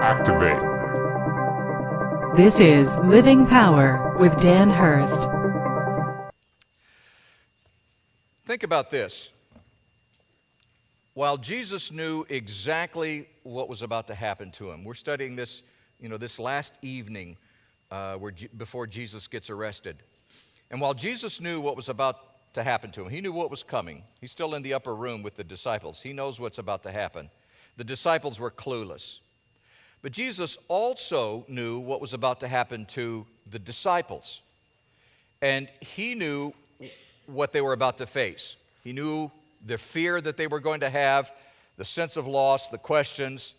Activate. This is Living Power with Dan Hurst. Think about this. While Jesus knew exactly what was about to happen to him, we're studying this, this last evening before Jesus gets arrested. And while Jesus knew what was about to happen to him, he knew what was coming. He's still in the upper room with the disciples. He knows what's about to happen. The disciples were clueless. But Jesus also knew what was about to happen to the disciples. And he knew what they were about to face. He knew the fear that they were going to have, the sense of loss, the questions,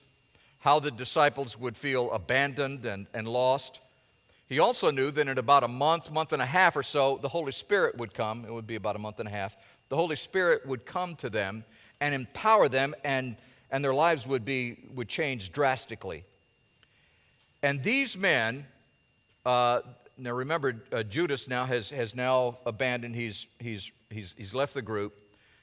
how the disciples would feel abandoned and lost. He also knew that in about a month and a half or so, the Holy Spirit would come. It would be about a month and a half. The Holy Spirit would come to them and empower them, and their lives would change drastically. And these men, now remember, Judas now has now abandoned. He's left the group,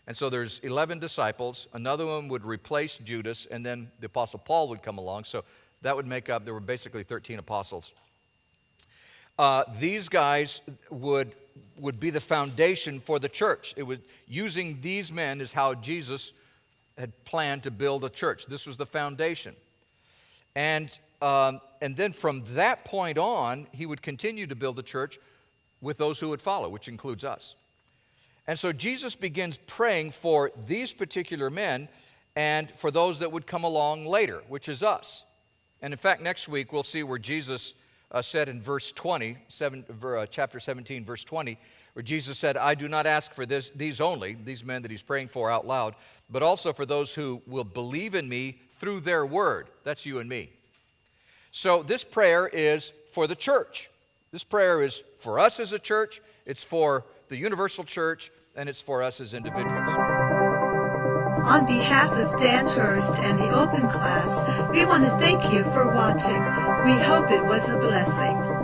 and so there's 11 disciples. Another one would replace Judas, and then the Apostle Paul would come along. So that would make up. There were basically 13 apostles. These guys would be the foundation for the church. Using these men is how Jesus had planned to build a church. This was the foundation. And then from that point on, he would continue to build the church with those who would follow, which includes us. And so Jesus begins praying for these particular men and for those that would come along later, which is us. And in fact, next week we'll see where Jesus said in verse 20, chapter 17, verse 20, where Jesus said, I do not ask for these only, these men that he's praying for out loud, but also for those who will believe in me through their word. That's you and me. So this prayer is for the church. This prayer is for us as a church, it's for the universal church, and it's for us as individuals. On behalf of Dan Hurst and the Open Class, we want to thank you for watching. We hope it was a blessing.